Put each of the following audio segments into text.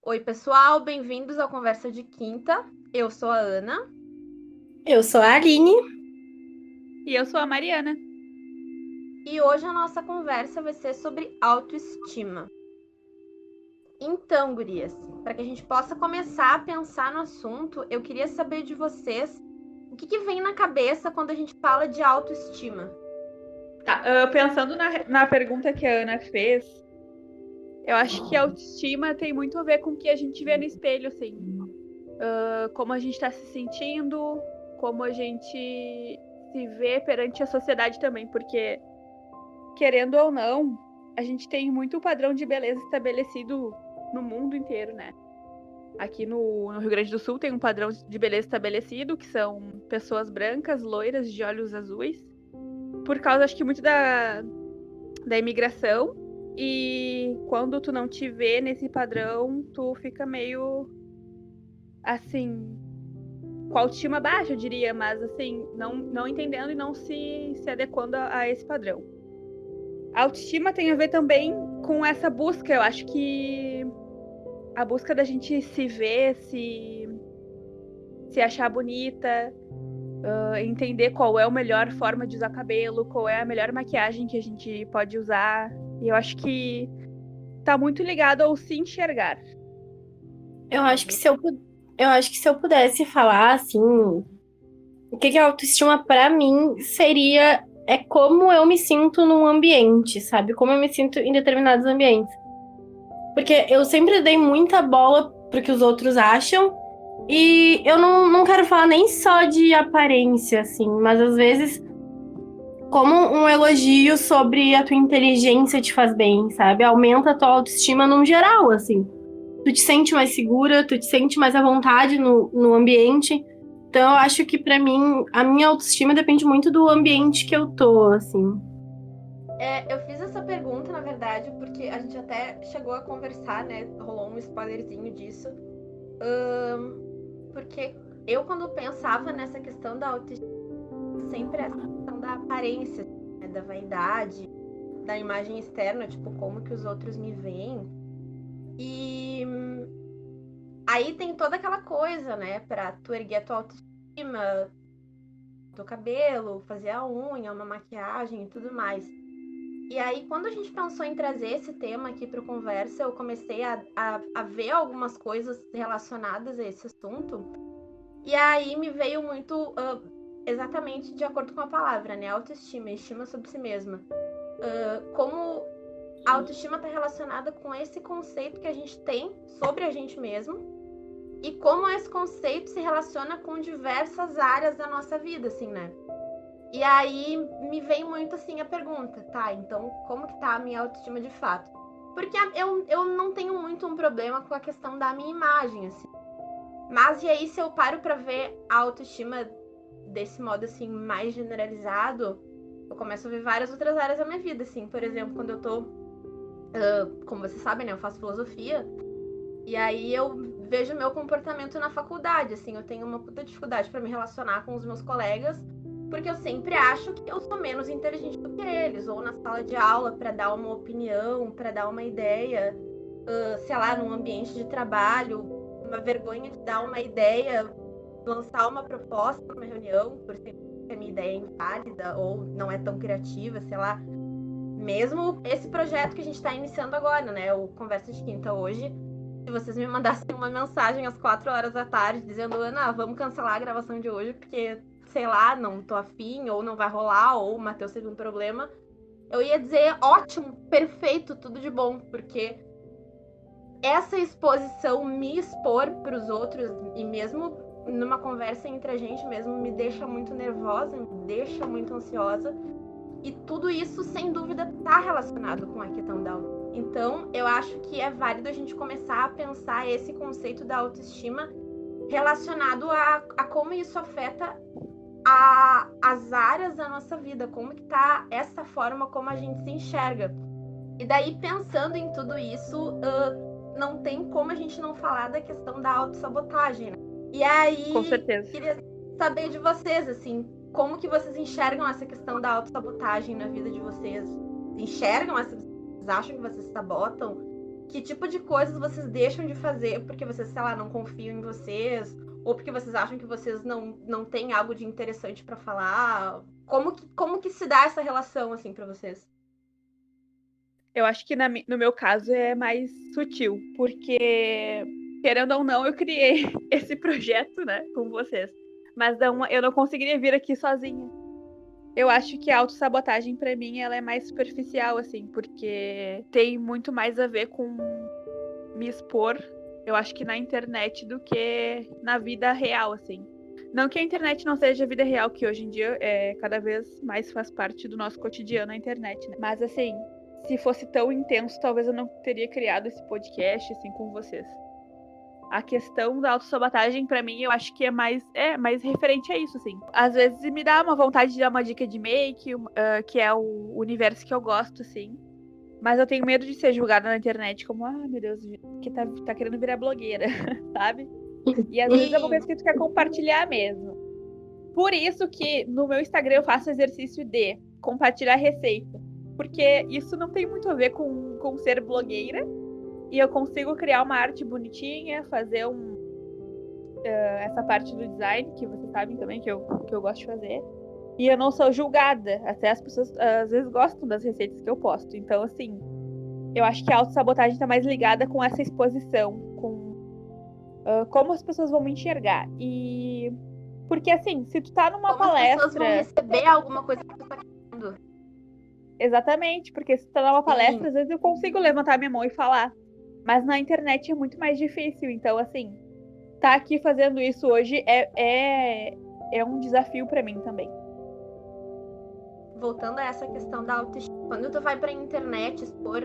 Oi, pessoal, bem-vindos ao Conversa de Quinta. Eu sou a Ana. Eu sou a Aline. E eu sou a Mariana. E hoje a nossa conversa vai ser sobre autoestima. Então, gurias, para que a gente possa começar a pensar no assunto, eu queria saber de vocês o que vem na cabeça quando a gente fala de autoestima. Tá, pensando na pergunta que a Ana fez, eu acho que a autoestima tem muito a ver com o que a gente vê no espelho, assim. Como a gente tá se sentindo, como a gente se vê perante a sociedade também, porque, querendo ou não, a gente tem muito padrão de beleza estabelecido no mundo inteiro, né? Aqui no Rio Grande do Sul tem um padrão de beleza estabelecido, que são pessoas brancas, loiras, de olhos azuis. Por causa, acho que muito da imigração. E quando tu não te vê nesse padrão, tu fica meio, assim, com a autoestima baixa, eu diria, mas, assim, não entendendo e não se adequando a esse padrão. A autoestima tem a ver também com essa busca. Eu acho que a busca da gente se ver, se achar bonita, entender qual é a melhor forma de usar cabelo, qual é a melhor maquiagem que a gente pode usar. E eu acho que tá muito ligado ao se enxergar. Eu acho que se eu pudesse falar assim, o que é autoestima pra mim seria como eu me sinto num ambiente, sabe? Como eu me sinto em determinados ambientes. Porque eu sempre dei muita bola pro que os outros acham e eu não quero falar nem só de aparência, assim, mas às vezes como um elogio sobre a tua inteligência te faz bem, sabe? Aumenta a tua autoestima num geral, assim. Tu te sente mais segura, tu te sente mais à vontade no ambiente. Então, eu acho que pra mim, a minha autoestima depende muito do ambiente que eu tô, assim. Eu fiz essa pergunta, na verdade, porque a gente até chegou a conversar, né? Rolou um spoilerzinho disso. Porque eu, quando pensava nessa questão da autoestima, sempre essa questão da aparência, né? Da vaidade, da imagem externa, tipo, como que os outros me veem. E aí tem toda aquela coisa, né? Pra tu erguer a tua autoestima, teu cabelo, fazer a unha, uma maquiagem e tudo mais. E aí, quando a gente pensou em trazer esse tema aqui para conversa, eu comecei a ver algumas coisas relacionadas a esse assunto. E aí me veio muito exatamente de acordo com a palavra, né? Autoestima, estima sobre si mesma. Como a autoestima está relacionada com esse conceito que a gente tem sobre a gente mesmo e como esse conceito se relaciona com diversas áreas da nossa vida, assim, né? E aí me vem muito assim a pergunta, tá? Então, como que tá a minha autoestima de fato? Porque eu não tenho muito um problema com a questão da minha imagem, assim. Mas e aí, se eu paro pra ver a autoestima desse modo, assim, mais generalizado, eu começo a ver várias outras áreas da minha vida, assim. Por exemplo, quando eu tô, como vocês sabem, né? Eu faço filosofia. E aí eu vejo o meu comportamento na faculdade, assim. Eu tenho uma puta dificuldade pra me relacionar com os meus colegas, porque eu sempre acho que eu sou menos inteligente do que eles, ou na sala de aula para dar uma opinião, para dar uma ideia, sei lá, num ambiente de trabalho, uma vergonha de dar uma ideia, lançar uma proposta para uma reunião, por ser que a minha ideia é inválida ou não é tão criativa, sei lá. Mesmo esse projeto que a gente está iniciando agora, né, o Conversa de Quinta hoje, se vocês me mandassem uma mensagem às 4 horas da tarde dizendo, Ana, vamos cancelar a gravação de hoje porque sei lá, não tô afim, ou não vai rolar, ou o Matheus teve um problema, eu ia dizer ótimo, perfeito, tudo de bom, porque essa exposição, me expor para os outros, e mesmo numa conversa entre a gente mesmo, me deixa muito nervosa, me deixa muito ansiosa, e tudo isso, sem dúvida, está relacionado com a questão da autoestima. Então, eu acho que é válido a gente começar a pensar esse conceito da autoestima relacionado a como isso afeta as áreas da nossa vida, como que tá essa forma como a gente se enxerga. E daí, pensando em tudo isso, não tem como a gente não falar da questão da autossabotagem, né? E Com aí, certeza. queria saber de vocês, assim, como que vocês enxergam essa questão da autossabotagem na vida de vocês? Enxergam essa... Vocês acham que vocês sabotam? Que tipo de coisas vocês deixam de fazer porque vocês, sei lá, não confiam em vocês? Ou porque vocês acham que vocês não têm algo de interessante pra falar? Como que se dá essa relação, assim, pra vocês? Eu acho que no meu caso é mais sutil, porque, querendo ou não, eu criei esse projeto, né, com vocês. Mas eu não conseguiria vir aqui sozinha. Eu acho que a autossabotagem, pra mim, ela é mais superficial, assim, porque tem muito mais a ver com me expor, eu acho que na internet, do que na vida real, assim. Não que a internet não seja a vida real, que hoje em dia cada vez mais faz parte do nosso cotidiano a internet, né? Mas, assim, se fosse tão intenso, talvez eu não teria criado esse podcast, assim, com vocês. A questão da autossabotagem, pra mim, eu acho que é mais referente a isso, assim. Às vezes me dá uma vontade de dar uma dica de make, que é o universo que eu gosto, assim. Mas eu tenho medo de ser julgada na internet como, meu Deus, que tá querendo virar blogueira, sabe? E às vezes é uma coisa que tu quer compartilhar mesmo. Por isso que no meu Instagram eu faço exercício de compartilhar receita. Porque isso não tem muito a ver com ser blogueira. E eu consigo criar uma arte bonitinha, fazer essa parte do design, que vocês sabem também que eu gosto de fazer. E eu não sou julgada. Até as pessoas às vezes gostam das receitas que eu posto. Então, assim, eu acho que a autossabotagem tá mais ligada com essa exposição, com como as pessoas vão me enxergar. E porque, assim, se tu tá numa palestra... As pessoas vão receber alguma coisa que tu tá querendo. Exatamente, porque se tu tá numa palestra, às vezes eu consigo levantar minha mão e falar. Mas na internet é muito mais difícil. Então, assim, tá aqui fazendo isso hoje é um desafio pra mim também. Voltando a essa questão da autoestima, quando tu vai pra internet expor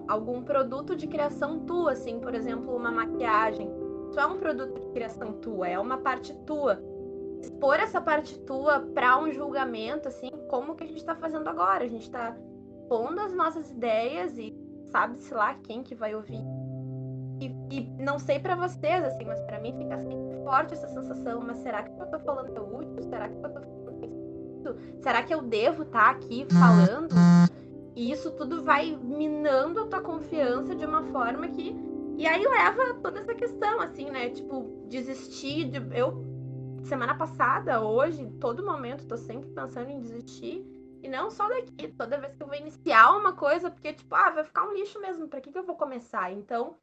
algum produto de criação tua, assim, por exemplo, uma maquiagem, isso é um produto de criação tua, é uma parte tua. Expor essa parte tua pra um julgamento, assim, como que a gente tá fazendo agora? A gente tá pondo as nossas ideias e sabe-se lá quem que vai ouvir. E não sei pra vocês, assim, mas pra mim fica sempre forte essa sensação, mas será que o que eu tô falando é útil? Será que o que eu tô falando é isso? Será que eu devo estar aqui falando? E isso tudo vai minando a tua confiança de uma forma que... E aí leva toda essa questão, assim, né? Tipo, desistir de... semana passada, hoje, todo momento, tô sempre pensando em desistir. E não só daqui, toda vez que eu vou iniciar uma coisa, porque, tipo, vai ficar um lixo mesmo, pra que eu vou começar? Então,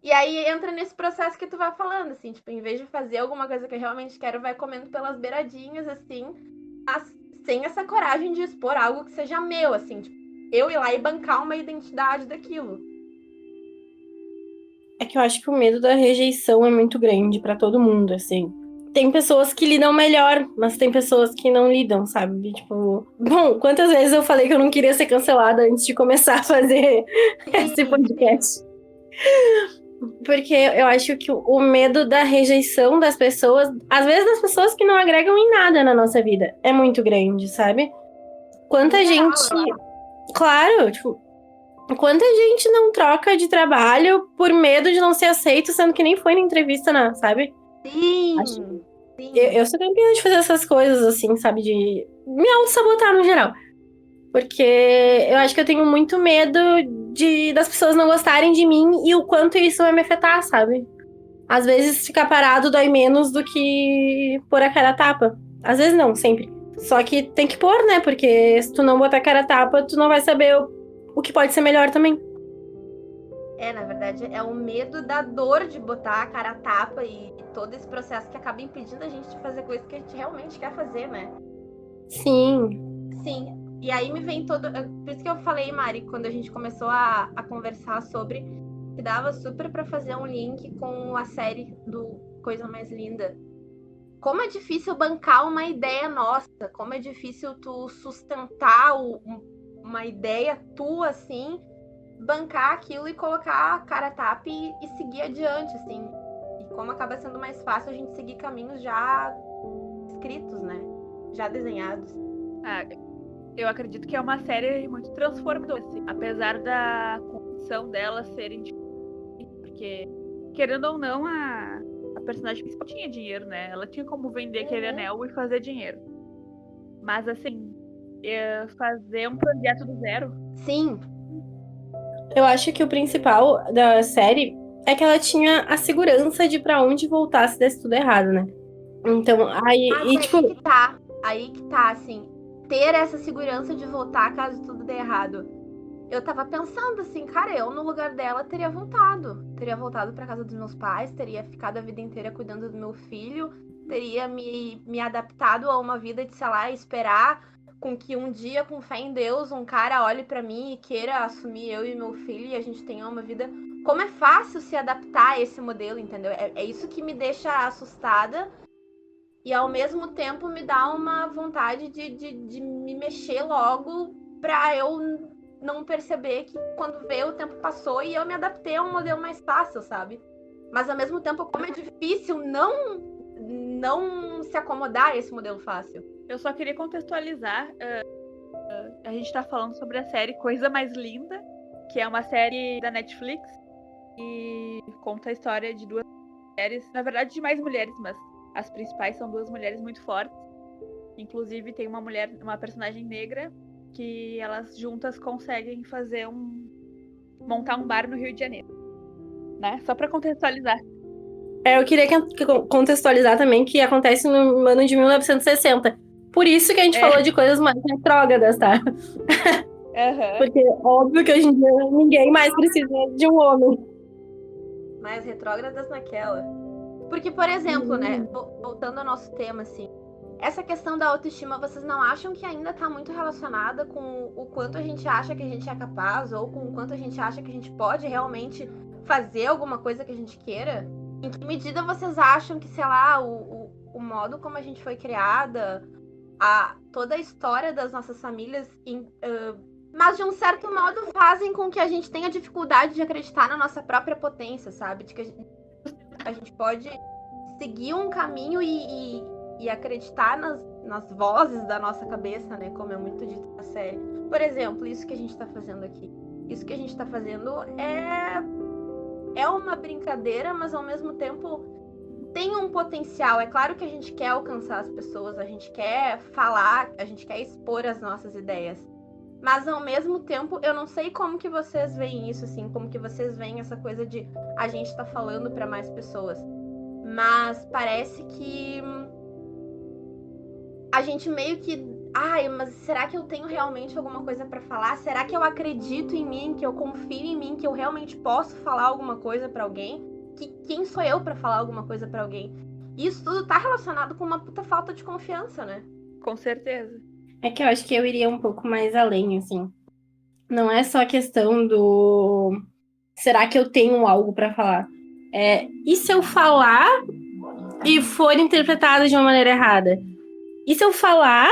e aí entra nesse processo que tu vai falando, assim, tipo, em vez de fazer alguma coisa que eu realmente quero, vai comendo pelas beiradinhas, assim, mas sem essa coragem de expor algo que seja meu, assim, tipo, eu ir lá e bancar uma identidade daquilo. É que eu acho que o medo da rejeição é muito grande pra todo mundo, assim. Tem pessoas que lidam melhor, mas tem pessoas que não lidam, sabe? Tipo, bom, quantas vezes eu falei que eu não queria ser cancelada antes de começar a fazer esse podcast? Porque eu acho que o medo da rejeição das pessoas, às vezes das pessoas que não agregam em nada na nossa vida, é muito grande, sabe? Quanta gente... Claro, tipo, quanta gente não troca de trabalho por medo de não ser aceito, sendo que nem foi na entrevista, sabe? Sim. Eu sou campeã de fazer essas coisas, assim, sabe? De me auto-sabotar no geral. Porque eu acho que eu tenho muito medo das pessoas não gostarem de mim e o quanto isso vai me afetar, sabe? Às vezes ficar parado dói menos do que pôr a cara a tapa. Às vezes não, sempre. Só que tem que pôr, né? Porque se tu não botar a cara a tapa, tu não vai saber o que pode ser melhor também. Na verdade, é o medo da dor de botar a cara a tapa e todo esse processo que acaba impedindo a gente de fazer coisas que a gente realmente quer fazer, né? Sim. Sim. E aí me vem todo... Por isso que eu falei, Mari, quando a gente começou a conversar sobre... que dava super pra fazer um link com a série do Coisa Mais Linda. Como é difícil bancar uma ideia nossa. Como é difícil tu sustentar uma ideia tua, assim... bancar aquilo e colocar a cara a tapa e seguir adiante, assim. E como acaba sendo mais fácil a gente seguir caminhos já escritos, né? Já desenhados. Eu acredito que é uma série muito transformadora, assim. Apesar da condição dela serem diferentes, porque, querendo ou não, a personagem principal tinha dinheiro, né? Ela tinha como vender aquele anel e fazer dinheiro. Mas, assim, fazer um projeto do zero... Sim. Eu acho que o principal da série é que ela tinha a segurança de pra onde voltar se desse tudo errado, né? Então, aí, Mas tipo, aí que tá, assim, ter essa segurança de voltar caso tudo dê errado. Eu tava pensando assim, cara, eu no lugar dela teria voltado. Teria voltado pra casa dos meus pais, teria ficado a vida inteira cuidando do meu filho, teria me adaptado a uma vida de, sei lá, esperar com que um dia, com fé em Deus, um cara olhe pra mim e queira assumir eu e meu filho e a gente tenha uma vida. Como é fácil se adaptar a esse modelo, entendeu? É isso que me deixa assustada e ao mesmo tempo me dá uma vontade de me mexer logo pra eu não perceber que quando veio o tempo passou e eu me adaptei a um modelo mais fácil, sabe? Mas ao mesmo tempo, como é difícil não se acomodar a esse modelo fácil. Eu só queria contextualizar. A gente tá falando sobre a série Coisa Mais Linda, que é uma série da Netflix e conta a história de duas mulheres, na verdade de mais mulheres, mas as principais são duas mulheres muito fortes. Inclusive tem uma personagem negra que elas juntas conseguem montar um bar no Rio de Janeiro, né? Só pra contextualizar. eu queria contextualizar também que acontece no ano de 1960. Por isso que a gente falou de coisas mais retrógradas, tá? Porque óbvio que hoje em dia ninguém mais precisa de um homem. Mais retrógradas naquela. Porque, por exemplo, né, voltando ao nosso tema, assim, essa questão da autoestima, vocês não acham que ainda tá muito relacionada com o quanto a gente acha que a gente é capaz ou com o quanto a gente acha que a gente pode realmente fazer alguma coisa que a gente queira? Em que medida vocês acham que, sei lá, o modo como a gente foi criada, toda a história das nossas famílias, mas de um certo modo fazem com que a gente tenha dificuldade de acreditar na nossa própria potência, sabe? De que a gente pode seguir um caminho e acreditar nas vozes da nossa cabeça, né? Como é muito dito na série. Por exemplo, isso que a gente tá fazendo aqui. Isso que a gente tá fazendo é uma brincadeira, mas ao mesmo tempo tem um potencial. É claro que a gente quer alcançar as pessoas, a gente quer falar, a gente quer expor as nossas ideias. Mas ao mesmo tempo, eu não sei como que vocês veem isso, assim, como que vocês veem essa coisa de a gente tá falando para mais pessoas. Mas parece que a gente meio que, mas será que eu tenho realmente alguma coisa para falar? Será que eu acredito em mim, que eu confio em mim, que eu realmente posso falar alguma coisa para alguém? Quem sou eu para falar alguma coisa para alguém? Isso tudo tá relacionado com uma puta falta de confiança, né? Com certeza. É que eu acho que eu iria um pouco mais além, assim. Não é só a questão do será que eu tenho algo pra falar? E se eu falar e for interpretado de uma maneira errada? E se eu falar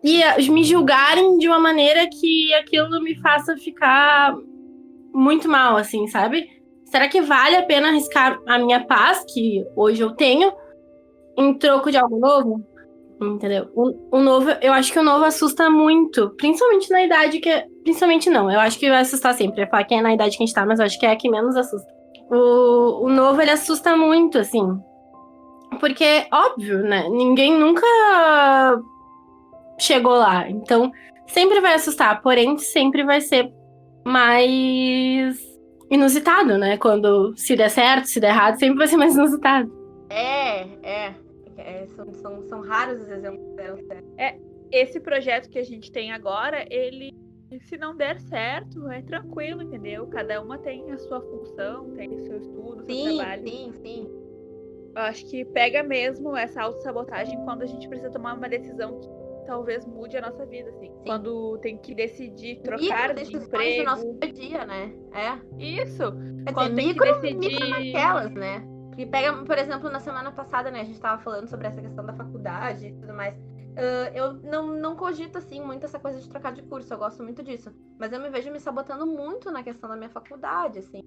e me julgarem de uma maneira que aquilo me faça ficar muito mal, assim, sabe? Será que vale a pena arriscar a minha paz, que hoje eu tenho, em troco de algo novo? Entendeu? O novo, eu acho que o novo assusta muito, principalmente na idade que. Principalmente não, eu acho que vai assustar sempre. Eu ia falar que é na idade que a gente tá, mas eu acho que é a que menos assusta. O novo, ele assusta muito, assim. Porque, óbvio, né? Ninguém nunca chegou lá. Então, sempre vai assustar, porém, sempre vai ser mais inusitado, né? Quando se der certo, se der errado, sempre vai ser mais inusitado. São raros os exemplos que deram certo. Esse projeto que a gente tem agora, ele, se não der certo, é tranquilo, entendeu? Cada uma tem a sua função, tem o seu estudo, o seu trabalho. Sim. Eu acho que pega mesmo essa autossabotagem quando a gente precisa tomar uma decisão que talvez mude a nossa vida, assim. Sim. Quando tem que decidir trocar de emprego. Do nosso dia a dia, né? Isso. Quando tem que decidir naquelas, né? Que pega, por exemplo, na semana passada, né, a gente tava falando sobre essa questão da faculdade e tudo mais. Eu não cogito, assim, muito essa coisa de trocar de curso, eu gosto muito disso. Mas eu me vejo me sabotando muito na questão da minha faculdade, assim.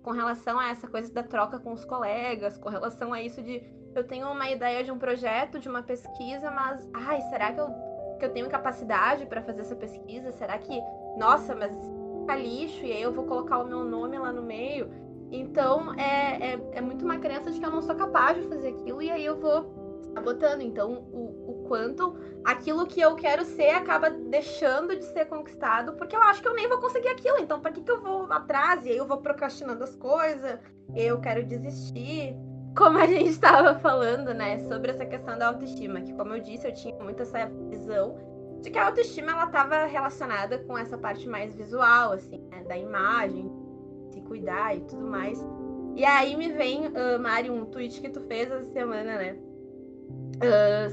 Com relação a essa coisa da troca com os colegas, com relação a isso de eu tenho uma ideia de um projeto, de uma pesquisa, mas, será que eu tenho capacidade para fazer essa pesquisa? Será que, nossa, mas fica lixo e aí eu vou colocar o meu nome lá no meio? Então, é muito uma crença de que eu não sou capaz de fazer aquilo e aí eu vou sabotando. Então, o quanto aquilo que eu quero ser acaba deixando de ser conquistado, porque eu acho que eu nem vou conseguir aquilo. Então, pra que eu vou atrás? E aí eu vou procrastinando as coisas, eu quero desistir. Como a gente estava falando, né, sobre essa questão da autoestima, que como eu disse, eu tinha muito essa visão de que a autoestima, ela estava relacionada com essa parte mais visual, assim, né, da imagem, se cuidar e tudo mais. E aí me vem, Mari, um tweet que tu fez essa semana, né,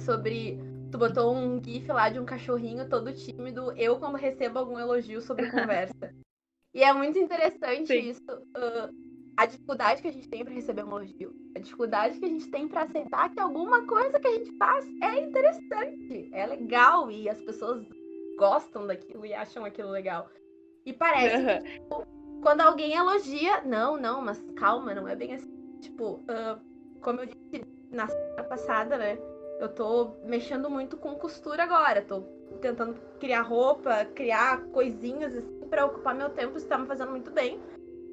sobre... Tu botou um gif lá de um cachorrinho todo tímido, eu quando recebo algum elogio sobre conversa. E é muito interessante Sim. isso, a dificuldade que a gente tem para receber um elogio, a dificuldade que a gente tem para aceitar que alguma coisa que a gente faz é interessante, é legal e as pessoas gostam daquilo e acham aquilo legal. E parece que tipo, quando alguém elogia, não, mas calma, não é bem assim. Tipo, como eu disse na semana passada, né? Eu tô mexendo muito com costura agora, tô tentando criar roupa, criar coisinhas assim pra ocupar meu tempo, isso tá me fazendo muito bem.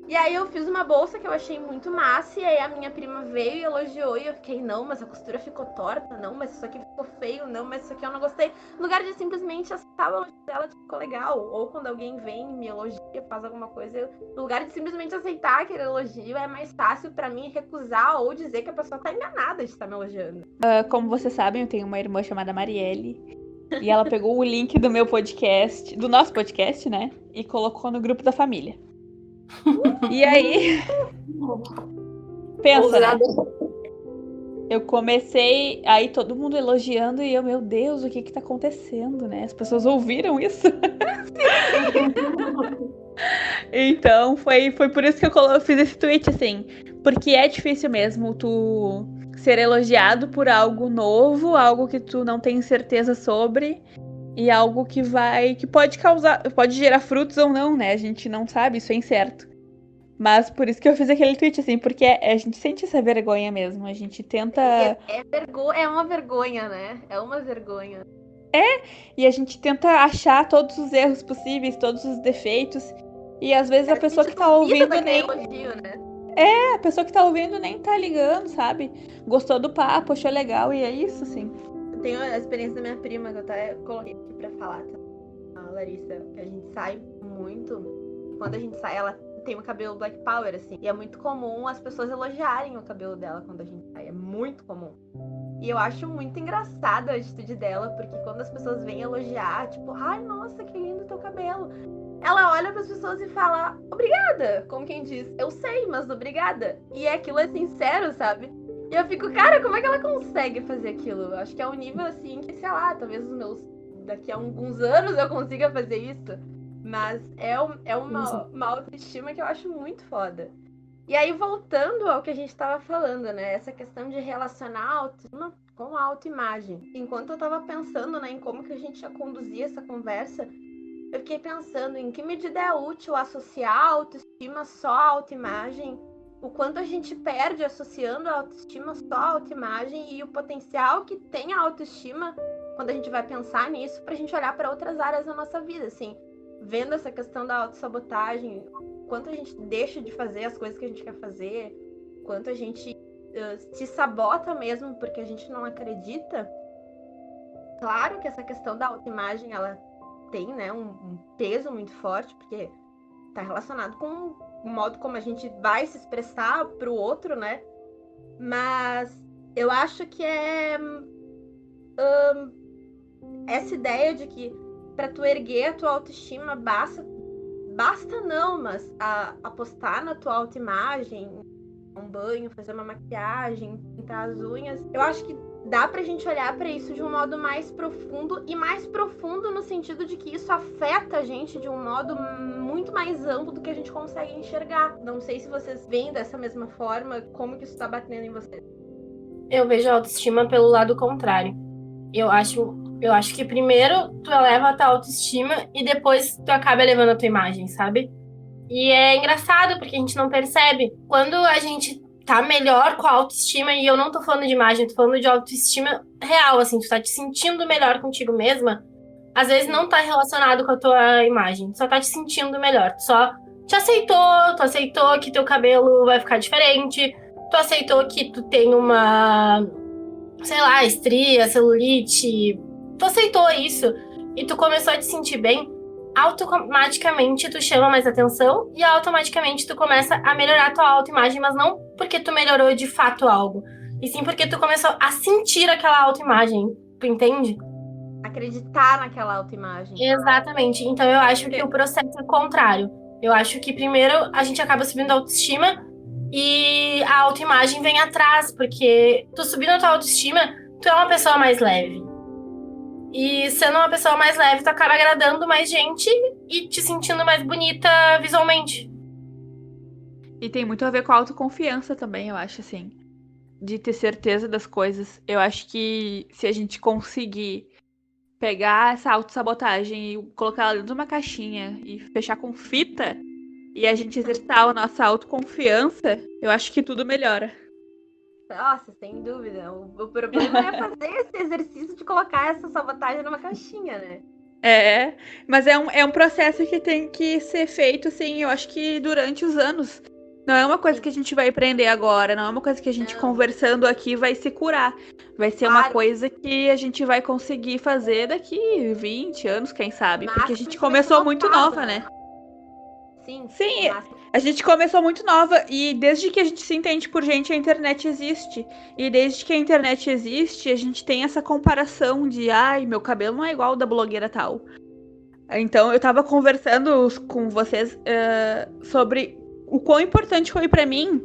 E aí eu fiz uma bolsa que eu achei muito massa, e aí a minha prima veio e elogiou, e eu fiquei, não, mas a costura ficou torta, não, mas isso aqui ficou feio, não, mas isso aqui eu não gostei. No lugar de simplesmente aceitar o elogio dela, tipo, ficou legal. Ou quando alguém vem e me elogia, faz alguma coisa, no lugar de simplesmente aceitar aquele elogio, é mais fácil pra mim recusar ou dizer que a pessoa tá enganada de estar me elogiando. Como vocês sabem, eu tenho uma irmã chamada Marielle. E ela pegou o link do meu podcast, do nosso podcast, né? E colocou no grupo da família. E aí, pensa, né? Eu comecei, aí todo mundo elogiando e eu, meu Deus, o que tá acontecendo, né? As pessoas ouviram isso? Então, foi por isso que eu fiz esse tweet, assim. Porque é difícil mesmo tu ser elogiado por algo novo, algo que tu não tem certeza sobre, e algo que pode gerar frutos ou não, né? A gente não sabe, isso é incerto. Mas por isso que eu fiz aquele tweet, assim, porque a gente sente essa vergonha mesmo, a gente tenta... É uma vergonha, né? É uma vergonha. E a gente tenta achar todos os erros possíveis, todos os defeitos, e às vezes a pessoa que tá ouvindo nem... elogio, né? A pessoa que tá ouvindo nem tá ligando, sabe? Gostou do papo, achou legal, e é isso, assim. Eu tenho a experiência da minha prima, que eu até coloquei aqui pra falar, a Larissa, que a gente sai muito. Quando a gente sai, ela tem um cabelo Black Power, assim. E é muito comum as pessoas elogiarem o cabelo dela quando a gente sai. É muito comum. E eu acho muito engraçada a atitude dela, porque quando as pessoas vêm elogiar, tipo, ai, nossa, que lindo teu cabelo. Ela olha para as pessoas e fala, obrigada, como quem diz, eu sei, mas obrigada. E aquilo é sincero, sabe? E eu fico, cara, como é que ela consegue fazer aquilo? Eu acho que é um nível assim que, sei lá, talvez daqui a alguns anos eu consiga fazer isso. Mas é uma autoestima que eu acho muito foda. E aí, voltando ao que a gente estava falando, né? Essa questão de relacionar a autoestima com a autoimagem. Enquanto eu estava pensando, né, em como que a gente ia conduzir essa conversa, eu fiquei pensando em que medida é útil associar a autoestima só à autoimagem, o quanto a gente perde associando a autoestima só à autoimagem e o potencial que tem a autoestima quando a gente vai pensar nisso pra gente olhar para outras áreas da nossa vida, assim. Vendo essa questão da autossabotagem, quanto a gente deixa de fazer as coisas que a gente quer fazer, quanto a gente se sabota mesmo porque a gente não acredita. Claro que essa questão da autoimagem, ela tem, né, um peso muito forte, porque está relacionado com o modo como a gente vai se expressar para o outro, né? Mas eu acho que é essa ideia de que para tu erguer a tua autoestima basta não, mas apostar na tua autoimagem, um banho, fazer uma maquiagem, pintar as unhas, eu acho que dá pra gente olhar pra isso de um modo mais profundo, e mais profundo no sentido de que isso afeta a gente de um modo muito mais amplo do que a gente consegue enxergar. Não sei se vocês veem dessa mesma forma, como que isso tá batendo em vocês. Eu vejo a autoestima pelo lado contrário. Eu acho que primeiro tu eleva a tua autoestima e depois tu acaba elevando a tua imagem, sabe? E é engraçado porque a gente não percebe. Quando a gente tá melhor com a autoestima, e eu não tô falando de imagem, tô falando de autoestima real, assim, tu tá te sentindo melhor contigo mesma, às vezes não tá relacionado com a tua imagem, tu só tá te sentindo melhor, tu só tu aceitou que teu cabelo vai ficar diferente, tu aceitou que tu tem uma sei lá, estria, celulite, tu aceitou isso e tu começou a te sentir bem, automaticamente tu chama mais atenção e automaticamente tu começa a melhorar a tua autoimagem, mas não porque tu melhorou de fato algo, e sim porque tu começou a sentir aquela autoimagem, tu entende? Acreditar naquela autoimagem. Exatamente. Então eu acho que o processo é contrário. Eu acho que primeiro a gente acaba subindo a autoestima e a autoimagem vem atrás, porque tu subindo a tua autoestima, tu é uma pessoa mais leve. E sendo uma pessoa mais leve, tu acaba agradando mais gente e te sentindo mais bonita visualmente. E tem muito a ver com a autoconfiança também, eu acho, assim. De ter certeza das coisas. Eu acho que se a gente conseguir pegar essa autossabotagem e colocar ela dentro de uma caixinha e fechar com fita e a gente exercitar a nossa autoconfiança, eu acho que tudo melhora. Nossa, sem dúvida. O problema é fazer esse exercício de colocar essa sabotagem numa caixinha, né? Mas é um processo que tem que ser feito, assim, eu acho que durante os anos. Não é uma coisa que a gente vai aprender agora, não é uma coisa que a gente conversando aqui vai se curar. Vai ser uma coisa que a gente vai conseguir fazer daqui 20 anos, quem sabe? Porque a gente começou muito nova, né? Sim, a gente começou muito nova e desde que a gente se entende por gente, a internet existe. E desde que a internet existe, a gente tem essa comparação de ai, meu cabelo não é igual ao da blogueira tal. Então eu tava conversando com vocês sobre o quão importante foi pra mim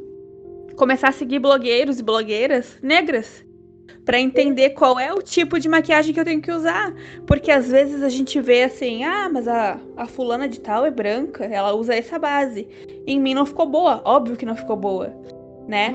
começar a seguir blogueiros e blogueiras negras pra entender qual é o tipo de maquiagem que eu tenho que usar. Porque às vezes a gente vê assim, mas a fulana de tal é branca, ela usa essa base. Em mim não ficou boa, óbvio que não ficou boa, né?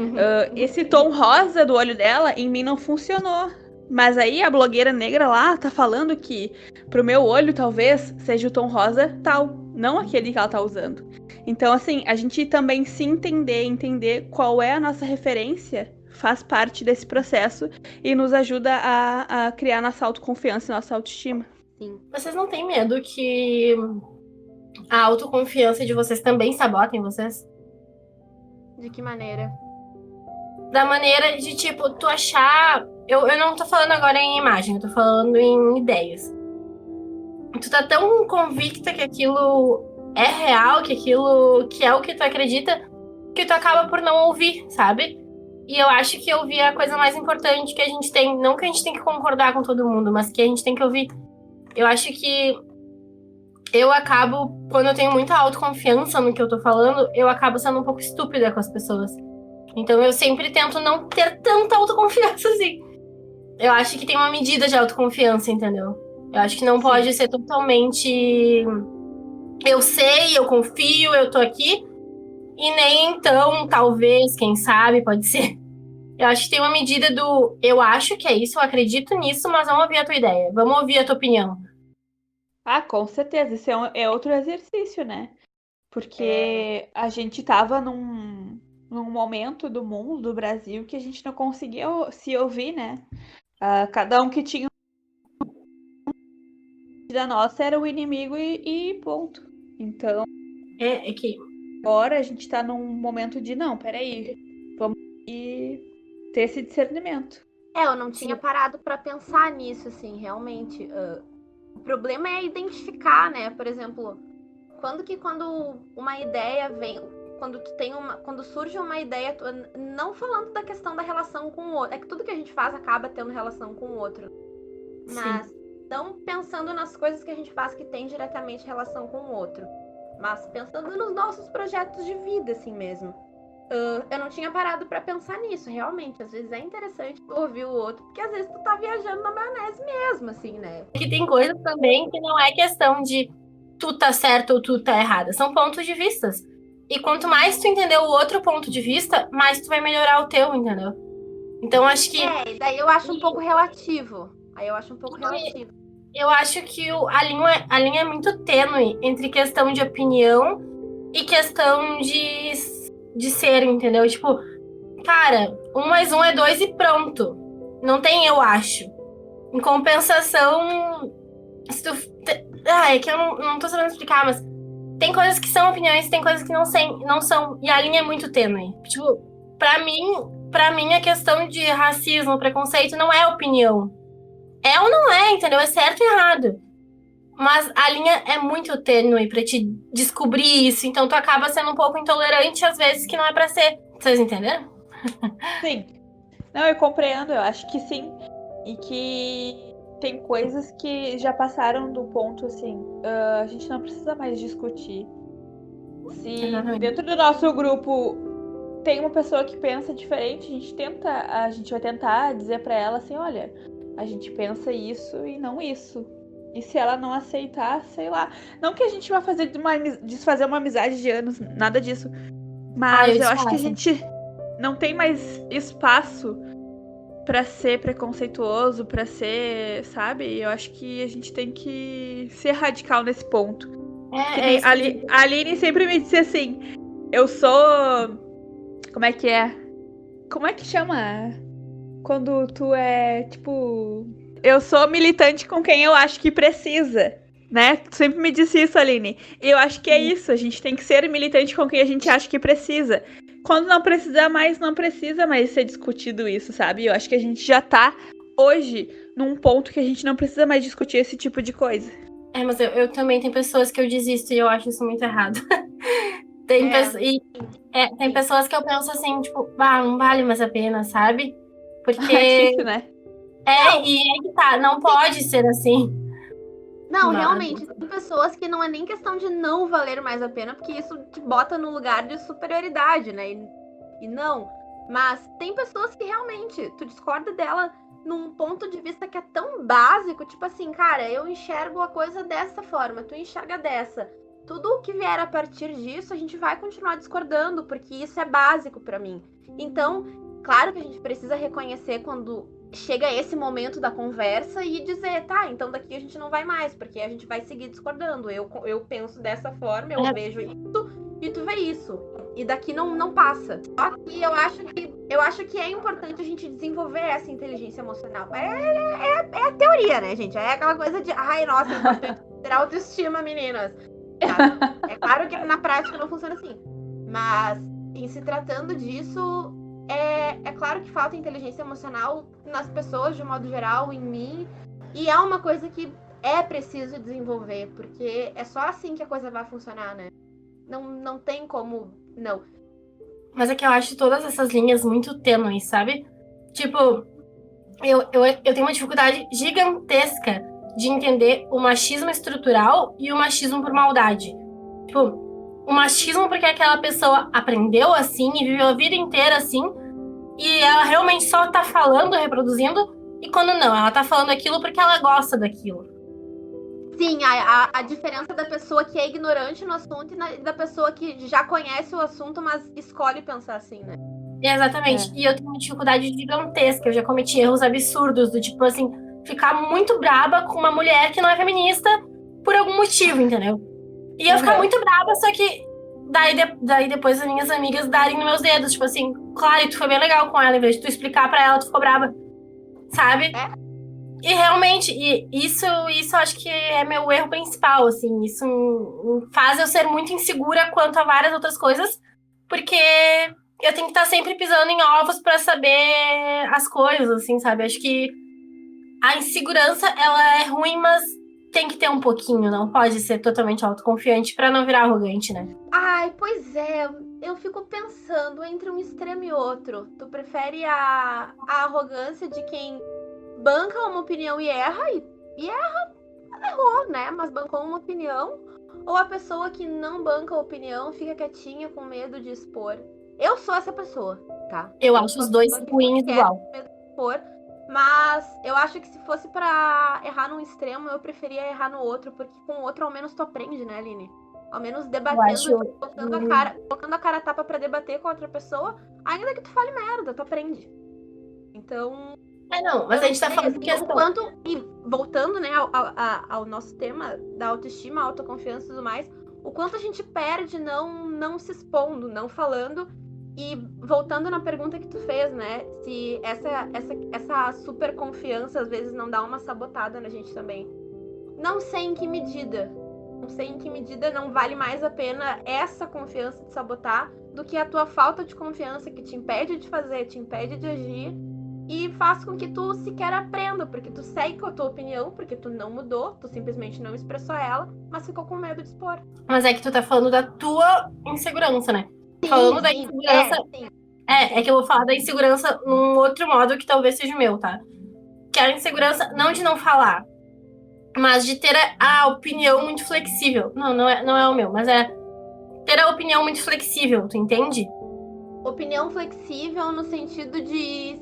Esse tom rosa do olho dela, em mim não funcionou. Mas aí a blogueira negra lá tá falando que pro meu olho talvez seja o tom rosa tal, não aquele que ela tá usando. Então, assim, a gente também se entender qual é a nossa referência, faz parte desse processo e nos ajuda a criar nossa autoconfiança e nossa autoestima. Sim. Vocês não têm medo que a autoconfiança de vocês também sabotem vocês? De que maneira? Da maneira de, tipo, tu achar... Eu não tô falando agora em imagem, eu tô falando em ideias. Tu tá tão convicta que aquilo é real, que aquilo que é o que tu acredita, que tu acaba por não ouvir, sabe? E eu acho que ouvir é a coisa mais importante que a gente tem. Não que a gente tem que concordar com todo mundo, mas que a gente tem que ouvir. Eu acho que eu acabo, quando eu tenho muita autoconfiança no que eu tô falando, eu acabo sendo um pouco estúpida com as pessoas. Então eu sempre tento não ter tanta autoconfiança assim. Eu acho que tem uma medida de autoconfiança, entendeu? Eu acho que não pode ser totalmente... Eu sei, eu confio, eu tô aqui. E nem então, talvez, quem sabe, pode ser. Eu acho que tem uma medida do... Eu acho que é isso, eu acredito nisso, mas vamos ouvir a tua ideia. Vamos ouvir a tua opinião. Com certeza. Isso é outro exercício, né? Porque a gente tava num momento do mundo, do Brasil, que a gente não conseguia se ouvir, né? Cada um que tinha da nossa era o inimigo e ponto. Então, É que... agora a gente tá num momento de, não, peraí, vamos ter esse discernimento. Eu não tinha parado pra pensar nisso, assim, realmente. O problema é identificar, né? Por exemplo, quando uma ideia vem, quando surge uma ideia, não falando da questão da relação com o outro, é que tudo que a gente faz acaba tendo relação com o outro. Mas não pensando nas coisas que a gente faz que tem diretamente relação com o outro, mas pensando nos nossos projetos de vida, assim mesmo. Eu não tinha parado pra pensar nisso, realmente. Às vezes é interessante ouvir o outro, porque às vezes tu tá viajando na maionese mesmo, assim, né? Que tem coisas também que não é questão de tu tá certo ou tu tá errada. São pontos de vistas. E quanto mais tu entender o outro ponto de vista, mais tu vai melhorar o teu, entendeu? Então acho que... e daí eu acho um pouco relativo. Eu acho que a linha é muito tênue entre questão de opinião e questão de ser, entendeu? Tipo, cara, 1 mais 1 é 2 e pronto. Não tem eu acho. Em compensação, se tu... é que eu não tô sabendo explicar, mas tem coisas que são opiniões, tem coisas que não são. E a linha é muito tênue. Tipo, pra mim a questão de racismo, preconceito não é opinião. É ou não é, entendeu? É certo e errado. Mas a linha é muito tênue pra te descobrir isso, então tu acaba sendo um pouco intolerante às vezes que não é pra ser. Vocês entenderam? Sim. Não, eu compreendo, eu acho que sim. E que tem coisas que já passaram do ponto, assim, a gente não precisa mais discutir. Se Exatamente. dentro do nosso grupo tem uma pessoa que pensa diferente, a gente vai tentar dizer pra ela assim, olha, a gente pensa isso e não isso. E se ela não aceitar, sei lá. Não que a gente vá desfazer uma amizade de anos, nada disso. Mas eu acho que a gente não tem mais espaço pra ser preconceituoso, pra ser, sabe? Eu acho que a gente tem que ser radical nesse ponto. A Aline sempre me disse assim, eu sou... Como é que é? Como é que chama? Quando tu é, tipo... Eu sou militante com quem eu acho que precisa, né? Tu sempre me disse isso, Aline. E eu acho que é isso. A gente tem que ser militante com quem a gente acha que precisa. Quando não precisa mais, não precisa mais ser discutido isso, sabe? Eu acho que a gente já tá, hoje, num ponto que a gente não precisa mais discutir esse tipo de coisa. Mas eu também tenho pessoas que eu desisto e eu acho isso muito errado. Tem pessoas que eu penso assim, tipo, não vale mais a pena, sabe? Porque... É difícil, né? E aí que tá, não pode ser assim. Não, realmente, tem pessoas que não é nem questão de não valer mais a pena, porque isso te bota no lugar de superioridade, né? E não. Mas tem pessoas que realmente, tu discorda dela num ponto de vista que é tão básico, tipo assim, cara, eu enxergo a coisa dessa forma, tu enxerga dessa. Tudo o que vier a partir disso, a gente vai continuar discordando, porque isso é básico pra mim. Então, claro que a gente precisa reconhecer quando chega esse momento da conversa e dizer, tá, então daqui a gente não vai mais, porque a gente vai seguir discordando. Eu penso dessa forma, eu vejo isso e tu vê isso. E daqui não passa. Só que eu acho que é importante a gente desenvolver essa inteligência emocional. É a teoria, né, gente? É aquela coisa de, ai, nossa, é importante ter autoestima, meninas. Tá? É claro que na prática não funciona assim. Mas, em se tratando disso, é claro que falta inteligência emocional nas pessoas, de um modo geral, em mim. E é uma coisa que é preciso desenvolver, porque é só assim que a coisa vai funcionar, né? Não tem como, não. Mas é que eu acho todas essas linhas muito tênues, sabe? Tipo, eu tenho uma dificuldade gigantesca de entender o machismo estrutural e o machismo por maldade. Tipo, o machismo porque aquela pessoa aprendeu assim e viveu a vida inteira assim, e ela realmente só tá falando, reproduzindo, e quando não, ela tá falando aquilo porque ela gosta daquilo. Sim, a diferença da pessoa que é ignorante no assunto e da pessoa que já conhece o assunto, mas escolhe pensar assim, né? Exatamente. E eu tenho uma dificuldade gigantesca. Eu já cometi erros absurdos, do tipo assim, ficar muito braba com uma mulher que não é feminista por algum motivo, entendeu? E eu ficar muito braba, só que daí depois as minhas amigas darem nos meus dedos, tipo assim, claro, tu foi bem legal com ela, em vez de tu explicar pra ela, tu ficou braba. Sabe? E realmente, isso eu acho que é meu erro principal, assim. Isso me faz eu ser muito insegura quanto a várias outras coisas, porque eu tenho que estar sempre pisando em ovos pra saber as coisas, assim, sabe? Acho que a insegurança, ela é ruim, mas tem que ter um pouquinho, não pode ser totalmente autoconfiante pra não virar arrogante, né? Ai, pois é, eu fico pensando entre um extremo e outro. Tu prefere a arrogância de quem banca uma opinião e erra, errou, né? Mas bancou uma opinião, ou a pessoa que não banca a opinião fica quietinha com medo de expor? Eu sou essa pessoa, tá? Eu acho os dois ruins igual. Mas eu acho que se fosse pra errar num extremo, eu preferia errar no outro, porque com o outro ao menos tu aprende, né, Aline? Ao menos debatendo, colocando a cara a tapa pra debater com outra pessoa, ainda que tu fale merda, tu aprende. Então... não, mas a gente tá falando que e voltando, né, ao nosso tema da autoestima, autoconfiança e tudo mais, o quanto a gente perde não se expondo, não falando. E voltando na pergunta que tu fez, né, se essa super confiança às vezes não dá uma sabotada na gente também. Não sei em que medida, não sei em que medida não vale mais a pena essa confiança de sabotar do que a tua falta de confiança que te impede de fazer, te impede de agir e faz com que tu sequer aprenda, porque tu segue com a tua opinião, porque tu não mudou, tu simplesmente não expressou ela, mas ficou com medo de expor. Mas é que tu tá falando da tua insegurança, né? Falando da insegurança... É que eu vou falar da insegurança num outro modo que talvez seja o meu, tá? Que é a insegurança não de não falar, mas de ter a opinião muito flexível. Não é o meu, mas é ter a opinião muito flexível, tu entende? Opinião flexível no sentido de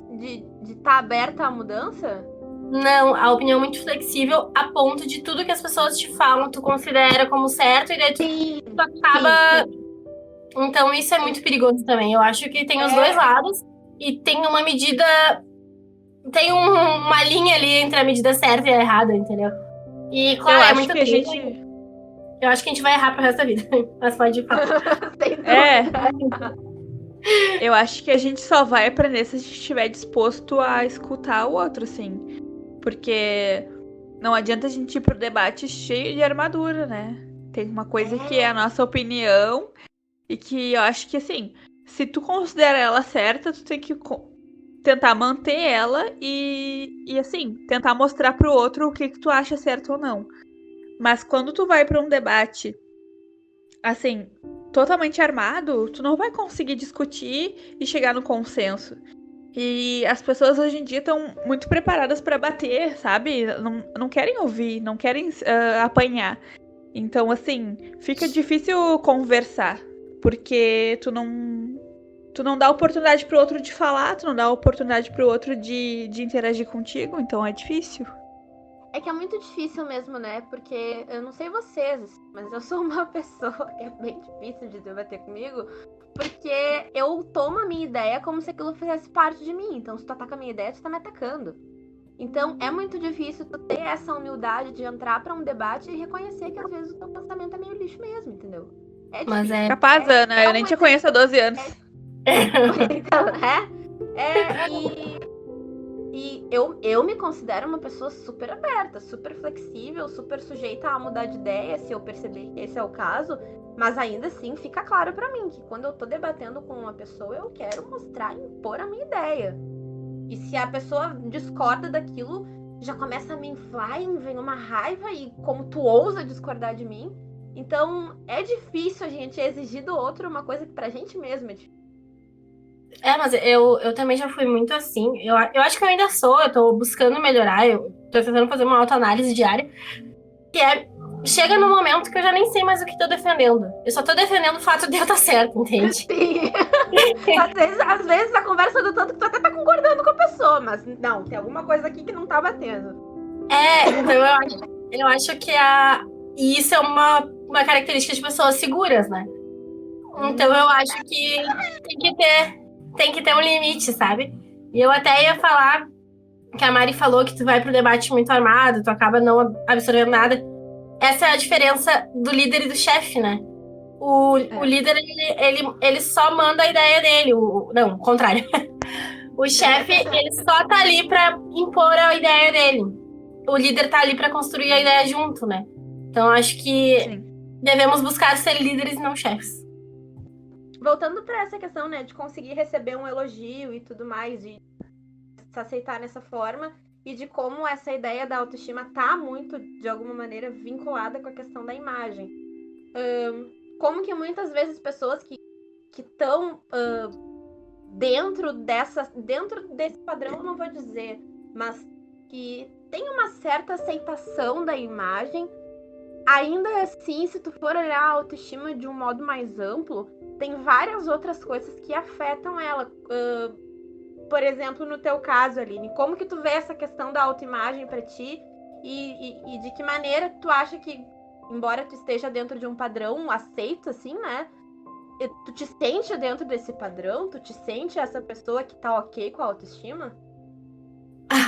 estar aberta à mudança? Não, a opinião muito flexível a ponto de tudo que as pessoas te falam, tu considera como certo e daí tu acaba... Sim. Então isso é muito perigoso também. Eu acho que tem os dois lados e tem uma medida... Tem uma linha ali entre a medida certa e a errada, entendeu? E claro, é muito triste. Eu acho que a gente vai errar pro resto da vida. Mas pode falar. Eu acho que a gente só vai aprender se a gente estiver disposto a escutar o outro, assim. Porque não adianta a gente ir pro debate cheio de armadura, né? Tem uma coisa que é a nossa opinião e que eu acho que, assim, se tu considera ela certa, tu tem que tentar manter ela e assim, tentar mostrar pro outro o que tu acha certo ou não. Mas quando tu vai pra um debate, assim, totalmente armado, tu não vai conseguir discutir e chegar no consenso. E as pessoas hoje em dia estão muito preparadas para bater, sabe? Não querem ouvir, não querem apanhar. Então, assim, fica difícil conversar, porque tu não dá oportunidade pro outro de falar, tu não dá oportunidade pro outro de interagir contigo, então é difícil. É que é muito difícil mesmo, né? Porque eu não sei vocês, mas eu sou uma pessoa que é bem difícil de debater comigo, porque eu tomo a minha ideia como se aquilo fizesse parte de mim. Então, se tu ataca a minha ideia, tu tá me atacando. Então, é muito difícil tu ter essa humildade de entrar pra um debate e reconhecer que às vezes o teu pensamento é meio lixo mesmo, entendeu? É difícil. Mas é... Capaz, Ana, eu nem te conheço há 12 anos. Então, E eu me considero uma pessoa super aberta, super flexível, super sujeita a mudar de ideia, se eu perceber que esse é o caso. Mas ainda assim, fica claro pra mim que quando eu tô debatendo com uma pessoa, eu quero mostrar e impor a minha ideia. E se a pessoa discorda daquilo, já começa a me inflar e vem uma raiva e como tu ousa discordar de mim. Então, é difícil a gente exigir do outro uma coisa que pra gente mesmo é difícil. Mas eu também já fui muito assim. Eu acho que eu ainda sou, eu tô buscando melhorar, eu tô tentando fazer uma autoanálise diária. Que chega num momento que eu já nem sei mais o que tô defendendo. Eu só tô defendendo o fato de eu estar certo, entende? Sim. às vezes a conversa do tanto que tu até tá concordando com a pessoa, mas não, tem alguma coisa aqui que não tá batendo. Então eu acho que e isso é uma característica de pessoas seguras, né? Então eu acho que tem que ter um limite, sabe? E eu até ia falar que a Mari falou que tu vai pro debate muito armado, tu acaba não absorvendo nada. Essa é a diferença do líder e do chefe, né? O líder, ele só manda a ideia dele. Não, o contrário. O chefe, ele só tá ali pra impor a ideia dele. O líder tá ali pra construir a ideia junto, né? Então acho que devemos buscar ser líderes e não chefes. Voltando para essa questão, né, de conseguir receber um elogio e tudo mais, de se aceitar nessa forma, e de como essa ideia da autoestima tá muito, de alguma maneira, vinculada com a questão da imagem. Como que muitas vezes pessoas que estão dentro desse padrão, não vou dizer, mas que tem uma certa aceitação da imagem, ainda assim, se tu for olhar a autoestima de um modo mais amplo, tem várias outras coisas que afetam ela. Por exemplo, no teu caso, Aline, como que tu vê essa questão da autoimagem pra ti e de que maneira tu acha que, embora tu esteja dentro de um padrão aceito, assim, né? Tu te sente dentro desse padrão? Tu te sente essa pessoa que tá ok com a autoestima?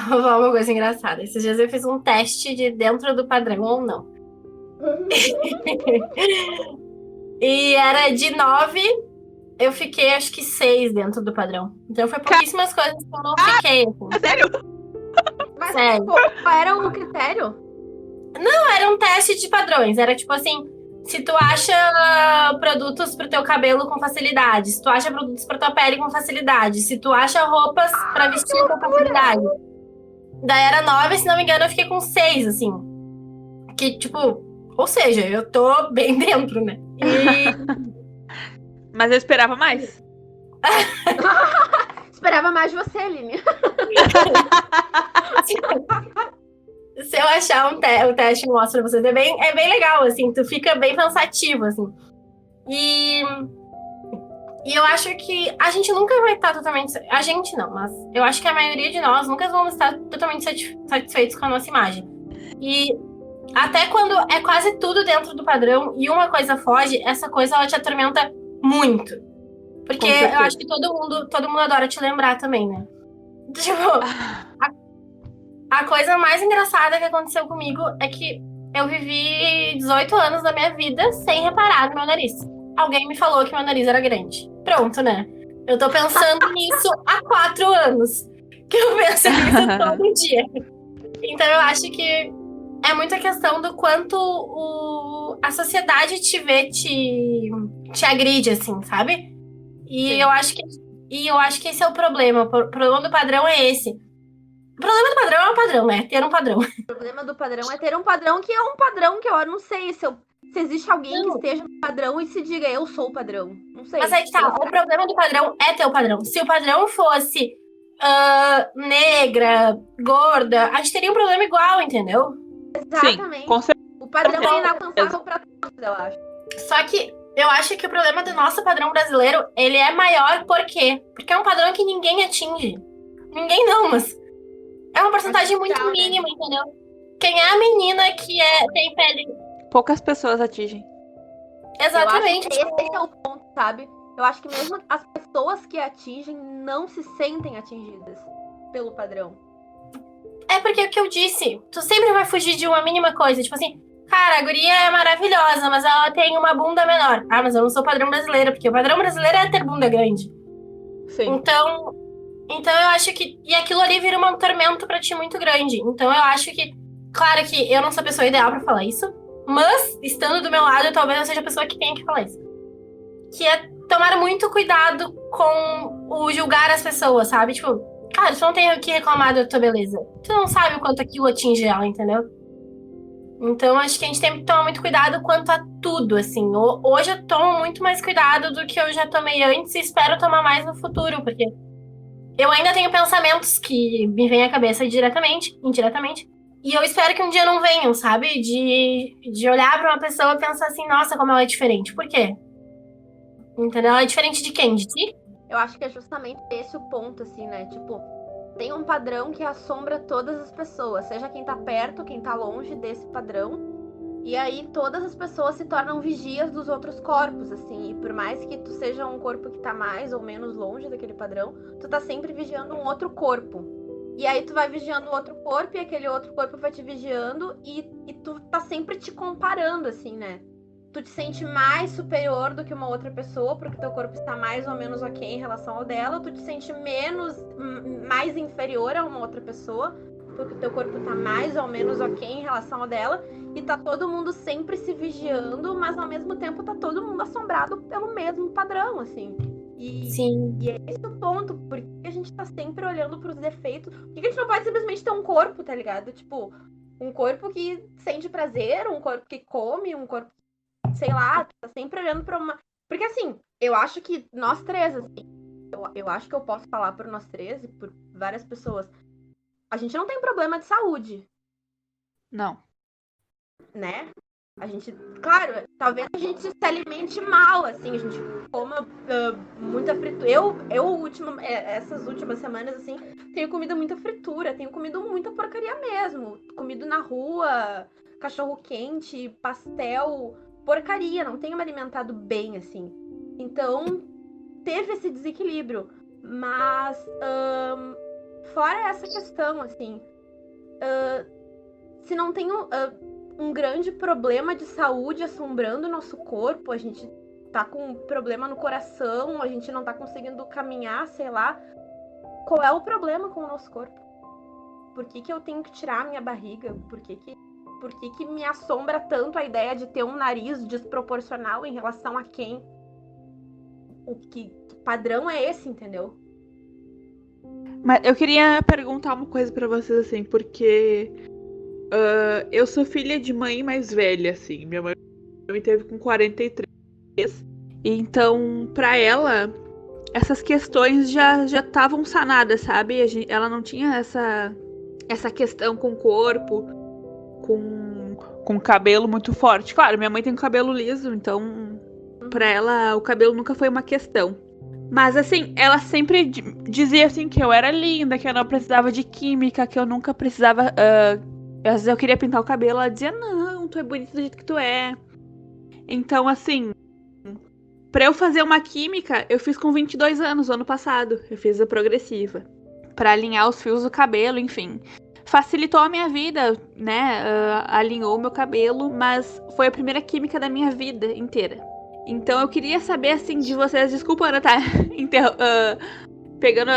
Vou falar uma coisa engraçada. Esses dias eu fiz um teste de dentro do padrão ou não. E era de 9, eu fiquei acho que 6 dentro do padrão. Então foi pouquíssimas coisas que eu não fiquei. Assim. Sério? Mas Sério. qual era o critério? Não, era um teste de padrões. Era tipo assim, se tu acha produtos pro teu cabelo com facilidade, se tu acha produtos pra tua pele com facilidade, se tu acha roupas pra vestir com facilidade. Daí era 9, se não me engano, eu fiquei com 6, assim. Que, tipo, ou seja, eu tô bem dentro, né? Mas eu esperava mais. Esperava mais de você, Aline. Se eu achar o teste, mostra pra vocês. É bem legal, assim. Tu fica bem pensativo, assim. E eu acho que a gente nunca vai estar totalmente... A gente não, mas eu acho que a maioria de nós nunca vamos estar totalmente satisfeitos com a nossa imagem. E até quando é quase tudo dentro do padrão e uma coisa foge, essa coisa ela te atormenta muito. Porque eu acho que todo mundo adora te lembrar também, né? Tipo, a coisa mais engraçada que aconteceu comigo é que eu vivi 18 anos da minha vida sem reparar no meu nariz. Alguém me falou que meu nariz era grande. Pronto, né? Eu tô pensando nisso há 4 anos. Que eu penso nisso todo dia. Então eu acho que é muita questão do quanto a sociedade te vê, te agride, assim, sabe? E eu acho que esse é o problema. O problema do padrão é esse. O problema do padrão é um padrão, né? Ter um padrão. O problema do padrão é ter um padrão que é um padrão que eu não sei se existe alguém que esteja no padrão e se diga eu sou o padrão. Não sei. Mas aí que tá, o problema do padrão é ter o padrão. Se o padrão fosse negra, gorda, a gente teria um problema igual, entendeu? Exatamente. Sim, com certeza. O padrão é inalcançável pra todos, eu acho. Só que eu acho que o problema do nosso padrão brasileiro, ele é maior por quê? Porque é um padrão que ninguém atinge. Ninguém não, mas é uma porcentagem muito mínima, entendeu? Quem é a menina que tem pele... Poucas pessoas atingem. Exatamente. Esse é o ponto, sabe? Eu acho que mesmo as pessoas que atingem não se sentem atingidas pelo padrão. É porque é o que eu disse, tu sempre vai fugir de uma mínima coisa. Tipo assim, cara, a guria é maravilhosa, mas ela tem uma bunda menor. Ah, mas eu não sou padrão brasileiro, porque o padrão brasileiro é ter bunda grande. Sim. Então eu acho que... E aquilo ali vira um tormento pra ti muito grande. Então eu acho que... Claro que eu não sou a pessoa ideal pra falar isso, mas, estando do meu lado, talvez eu seja a pessoa que tenha que falar isso. Que é tomar muito cuidado com o julgar as pessoas, sabe? Tipo, cara, tu não tem o que reclamar da tua beleza. Tu não sabe o quanto aquilo atinge ela, entendeu? Então, acho que a gente tem que tomar muito cuidado quanto a tudo, assim. Hoje eu tomo muito mais cuidado do que eu já tomei antes e espero tomar mais no futuro, porque eu ainda tenho pensamentos que me vêm à cabeça diretamente, indiretamente, e eu espero que um dia não venham, sabe? De olhar pra uma pessoa e pensar assim, nossa, como ela é diferente. Por quê? Entendeu? Ela é diferente de quem? De ti? Eu acho que é justamente esse o ponto, assim, né? Tipo, tem um padrão que assombra todas as pessoas, seja quem tá perto, quem tá longe desse padrão. E aí todas as pessoas se tornam vigias dos outros corpos, assim. E por mais que tu seja um corpo que tá mais ou menos longe daquele padrão, tu tá sempre vigiando um outro corpo. E aí tu vai vigiando outro corpo e aquele outro corpo vai te vigiando e tu tá sempre te comparando, assim, né? Tu te sente mais superior do que uma outra pessoa, porque teu corpo está mais ou menos ok em relação ao dela. Tu te sente mais inferior a uma outra pessoa, porque teu corpo tá mais ou menos ok em relação ao dela. E tá todo mundo sempre se vigiando, mas ao mesmo tempo tá todo mundo assombrado pelo mesmo padrão, assim. Sim. E é esse o ponto, porque a gente tá sempre olhando pros defeitos. Por que a gente não pode simplesmente ter um corpo, tá ligado? Tipo, um corpo que sente prazer, um corpo que come, um corpo que, sei lá, tá sempre olhando pra uma... Porque assim, eu acho que nós três, assim, eu acho que eu posso falar por nós três e por várias pessoas, a gente não tem problema de saúde. Não. Né? A gente, claro, talvez a gente se alimente mal, assim, a gente coma muita fritura. Essas últimas semanas, assim, tenho comido muita fritura, tenho comido muita porcaria mesmo. Comido na rua, cachorro quente, pastel, porcaria, não tenho me alimentado bem, assim. Então, teve esse desequilíbrio. Mas, fora essa questão, assim, se não tenho... um grande problema de saúde assombrando o nosso corpo, a gente tá com um problema no coração, a gente não tá conseguindo caminhar, sei lá. Qual é o problema com o nosso corpo? Por que eu tenho que tirar a minha barriga? Por que por que me assombra tanto a ideia de ter um nariz desproporcional em relação a quem? Que padrão é esse, entendeu? Mas eu queria perguntar uma coisa pra vocês, assim, porque eu sou filha de mãe mais velha, assim. Minha mãe me teve com 43. Então, pra ela, essas questões já estavam sanadas, sabe? Ela não tinha essa questão com o corpo, com cabelo muito forte. Claro, minha mãe tem cabelo liso, então pra ela o cabelo nunca foi uma questão. Mas assim, ela sempre dizia assim que eu era linda, que eu não precisava de química, que eu nunca precisava. Às vezes eu queria pintar o cabelo, ela dizia, não, tu é bonita do jeito que tu é. Então, assim, pra eu fazer uma química, eu fiz com 22 anos, ano passado. Eu fiz a progressiva. Pra alinhar os fios do cabelo, enfim. Facilitou a minha vida, né? Alinhou o meu cabelo, mas foi a primeira química da minha vida inteira. Então eu queria saber, assim, de vocês. Desculpa, Ana, tá pegando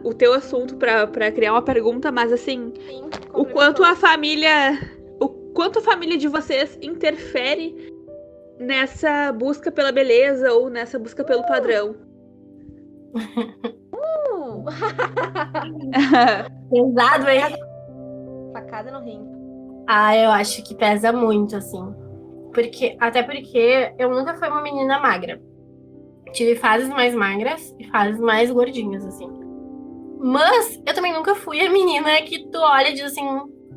o teu assunto pra criar uma pergunta, mas assim, Sim, o quanto a família de vocês interfere nessa busca pela beleza ou nessa busca pelo padrão? Pesado, hein? Facada no rim. Eu acho que pesa muito, assim. Até porque eu nunca fui uma menina magra. Tive fases mais magras e fases mais gordinhas, assim. Mas eu também nunca fui a menina que tu olha e diz assim,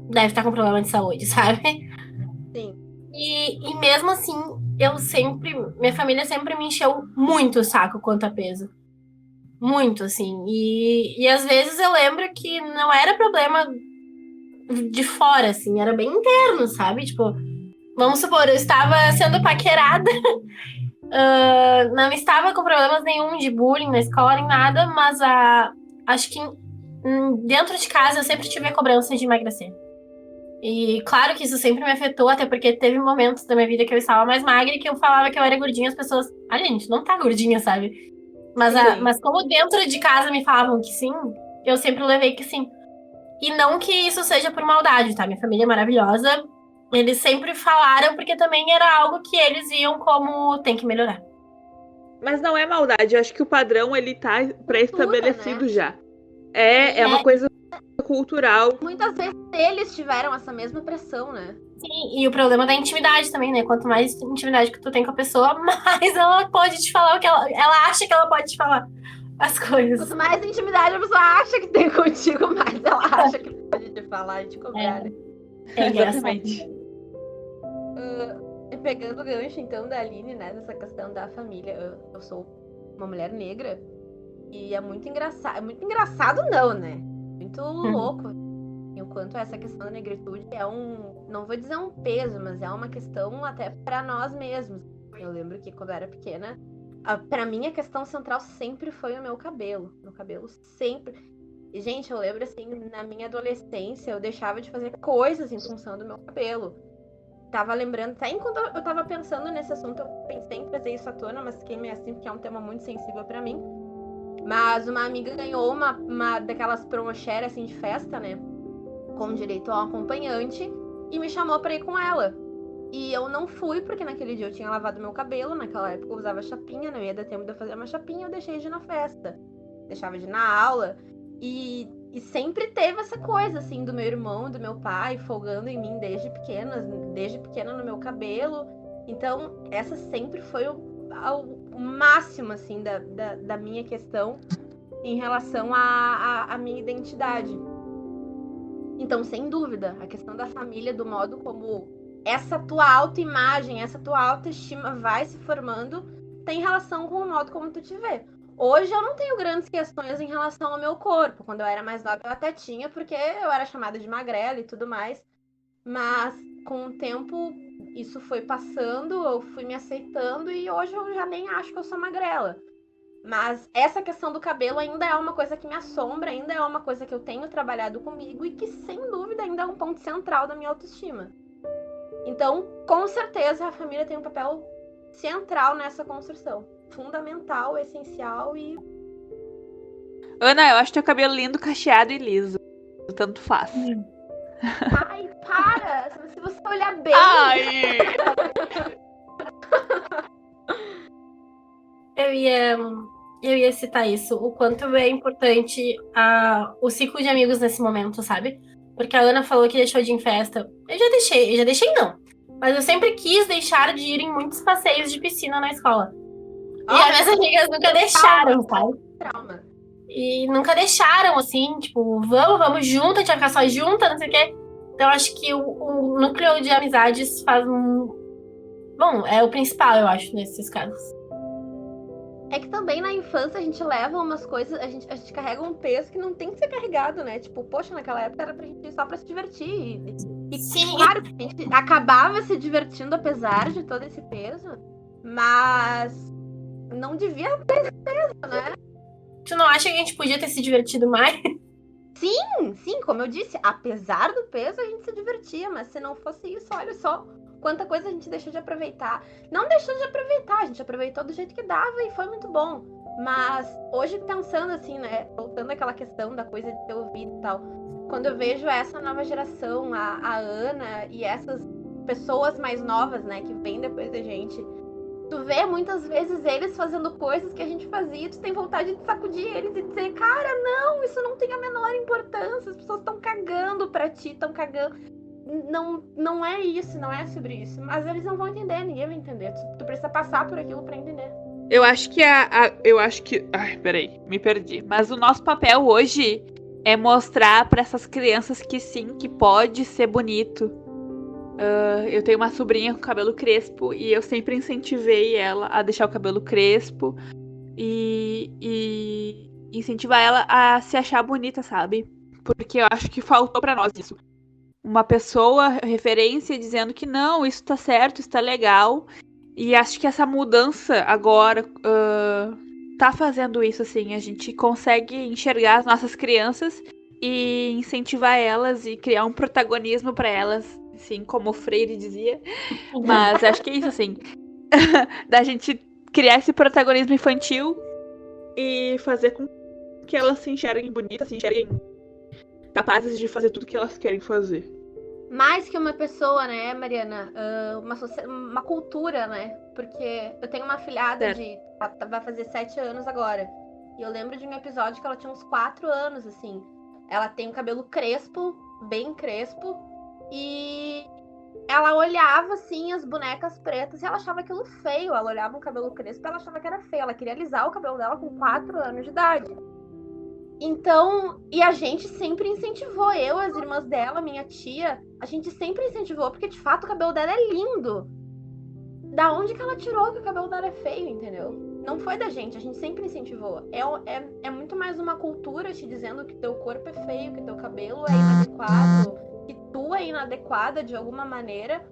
deve estar com problema de saúde, sabe? Sim. E mesmo assim, minha família sempre me encheu muito o saco quanto a peso. Muito, assim. E às vezes eu lembro que não era problema de fora, assim, era bem interno, sabe? Tipo, vamos supor, eu estava sendo paquerada, não estava com problemas nenhum de bullying na escola, nem nada, mas acho que dentro de casa eu sempre tive a cobrança de emagrecer. E claro que isso sempre me afetou, até porque teve momentos da minha vida que eu estava mais magra e que eu falava que eu era gordinha, as pessoas, gente, não tá gordinha, sabe? Mas como dentro de casa me falavam que sim, eu sempre levei que sim. E não que isso seja por maldade, tá? Minha família é maravilhosa. Eles sempre falaram porque também era algo que eles viam como tem que melhorar. Mas não é maldade, eu acho que o padrão ele tá pré-estabelecido, né? Já. É uma coisa cultural. Muitas vezes eles tiveram essa mesma pressão, né? Sim, e o problema da intimidade também, né? Quanto mais intimidade que tu tem com a pessoa, mais ela pode te falar o que ela acha que ela pode te falar as coisas. Quanto mais intimidade a pessoa acha que tem contigo, mais ela acha que pode te falar e te cobrar, né? Exatamente. Pegando o gancho, então, da Aline, né? Dessa questão da família. Eu sou uma mulher negra e é muito engraçado. É muito engraçado, não, né? Muito louco. E o quanto essa questão da negritude é não vou dizer um peso, mas é uma questão até para nós mesmos. Eu lembro que quando eu era pequena, pra mim a questão central sempre foi o meu cabelo. Meu cabelo sempre. E, gente, eu lembro assim, na minha adolescência, eu deixava de fazer coisas em função do meu cabelo. Tava lembrando, até enquanto eu tava pensando nesse assunto, eu pensei em trazer isso à tona, mas fiquei meio assim, porque é um tema muito sensível pra mim. Mas uma amiga ganhou uma daquelas promoshare, assim, de festa, né? Com direito a um acompanhante, e me chamou pra ir com ela. E eu não fui, porque naquele dia eu tinha lavado meu cabelo, naquela época eu usava chapinha, não ia dar tempo de eu fazer uma chapinha, eu deixei de ir na festa. Deixava de ir na aula. E sempre teve essa coisa, assim, do meu irmão, do meu pai, folgando em mim desde pequena no meu cabelo. Então, essa sempre foi o máximo, assim, da minha questão em relação à minha identidade. Então, sem dúvida, a questão da família, do modo como essa tua autoimagem, essa tua autoestima vai se formando, tem relação com o modo como tu te vê. Hoje eu não tenho grandes questões em relação ao meu corpo. Quando eu era mais nova eu até tinha, porque eu era chamada de magrela e tudo mais. Mas com o tempo isso foi passando, eu fui me aceitando e hoje eu já nem acho que eu sou magrela. Mas essa questão do cabelo ainda é uma coisa que me assombra, ainda é uma coisa que eu tenho trabalhado comigo e que, sem dúvida, ainda é um ponto central da minha autoestima. Então, com certeza, a família tem um papel central nessa construção. Fundamental, essencial e... Ana, eu acho teu cabelo lindo, cacheado e liso. Tanto faz. Ai, para! Se você olhar bem. Ai! Eu ia citar isso, o quanto é importante o ciclo de amigos nesse momento, sabe? Porque a Ana falou que deixou de ir em festa. Eu já deixei não. Mas eu sempre quis deixar de ir em muitos passeios de piscina na escola. E as minhas amigas nunca deixaram, sabe? Trauma. E nunca deixaram, assim, tipo, vamos junto, a gente vai ficar só junta, não sei o quê. Então, acho que o núcleo de amizades faz Bom, é o principal, eu acho, nesses casos. É que também na infância a gente leva umas coisas, a gente carrega um peso que não tem que ser carregado, né? Tipo, poxa, naquela época era pra gente ir só pra se divertir. E Sim. claro, a gente acabava se divertindo apesar de todo esse peso, mas não devia ter esse peso, né? Tu não acha que a gente podia ter se divertido mais? Sim, como eu disse, apesar do peso a gente se divertia, mas se não fosse isso, olha só quanta coisa a gente deixou de aproveitar. Não deixou de aproveitar, a gente aproveitou do jeito que dava e foi muito bom. Mas hoje pensando assim, né, voltando àquela questão da coisa de ter ouvido e tal, quando eu vejo essa nova geração, a Ana e essas pessoas mais novas, né, que vêm depois da gente, tu vê muitas vezes eles fazendo coisas que a gente fazia e tu tem vontade de sacudir eles e dizer, cara, não, isso não tem a menor importância, as pessoas estão cagando pra ti, estão cagando. Não é isso, não é sobre isso. Mas eles não vão entender, ninguém vai entender. Tu precisa passar por aquilo pra entender. Eu acho que Ai, peraí, me perdi. Mas o nosso papel hoje é mostrar pra essas crianças que sim, que pode ser bonito. Eu tenho uma sobrinha com cabelo crespo e eu sempre incentivei ela a deixar o cabelo crespo e incentivar ela a se achar bonita, sabe? Porque eu acho que faltou pra nós isso. Uma pessoa, referência, dizendo que não, isso tá certo, isso tá legal. E acho que essa mudança agora tá fazendo isso, assim. A gente consegue enxergar as nossas crianças e incentivar elas e criar um protagonismo pra elas, assim, como o Freire dizia. Mas acho que é isso, assim. Da gente criar esse protagonismo infantil e fazer com que elas se enxerguem bonitas, se enxerguem capazes de fazer tudo que elas querem fazer. Mais que uma pessoa, né, Mariana? Uma cultura, né? Porque eu tenho uma afilhada vai fazer 7 anos agora. E eu lembro de um episódio que ela tinha uns 4 anos, assim. Ela tem um cabelo crespo, bem crespo. E ela olhava, assim, as bonecas pretas e ela achava aquilo feio. Ela olhava um cabelo crespo e ela achava que era feio. Ela queria alisar o cabelo dela com 4 anos de idade. Então, e a gente sempre incentivou, eu, as irmãs dela, minha tia, a gente sempre incentivou, porque de fato o cabelo dela é lindo. Da onde que ela tirou que o cabelo dela é feio, entendeu? Não foi da gente, a gente sempre incentivou. É muito mais uma cultura te dizendo que teu corpo é feio, que teu cabelo é inadequado, que tu é inadequada de alguma maneira.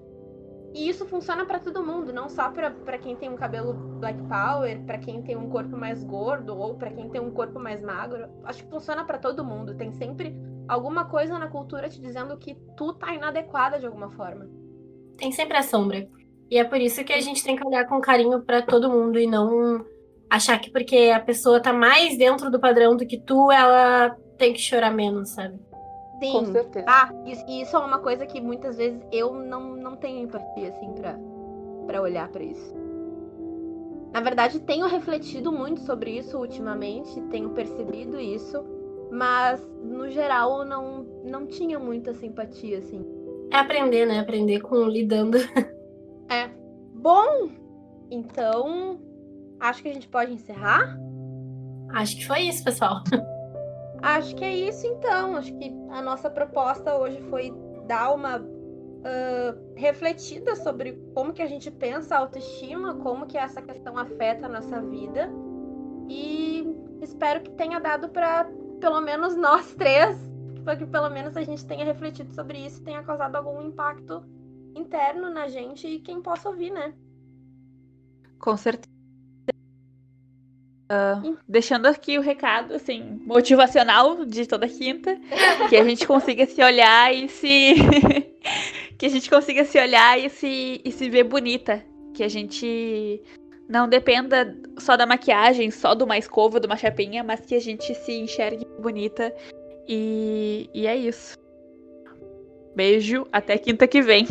E isso funciona pra todo mundo, não só pra quem tem um cabelo black power, pra quem tem um corpo mais gordo ou pra quem tem um corpo mais magro. Acho que funciona pra todo mundo. Tem sempre alguma coisa na cultura te dizendo que tu tá inadequada de alguma forma. Tem sempre a sombra. E é por isso que a gente tem que olhar com carinho pra todo mundo e não achar que porque a pessoa tá mais dentro do padrão do que tu, ela tem que chorar menos, sabe? Sim. Com certeza. E isso é uma coisa que muitas vezes eu não tenho empatia, assim, pra olhar pra isso. Na verdade, tenho refletido muito sobre isso ultimamente, tenho percebido isso, mas, no geral, não tinha muita simpatia, assim. É aprender, né? Aprender com lidando. Bom, então, acho que a gente pode encerrar? Acho que foi isso, pessoal. Acho que é isso, então. Acho que a nossa proposta hoje foi dar uma refletida sobre como que a gente pensa a autoestima, como que essa questão afeta a nossa vida. E espero que tenha dado para, pelo menos nós três, que pelo menos a gente tenha refletido sobre isso e tenha causado algum impacto interno na gente e quem possa ouvir, né? Com certeza. Deixando aqui o recado, assim, motivacional de toda quinta, que a gente consiga se olhar e se que a gente consiga se olhar e se ver bonita, que a gente não dependa só da maquiagem, só de uma escova, de uma chapinha, mas que a gente se enxergue bonita e é isso. Beijo, até quinta que vem.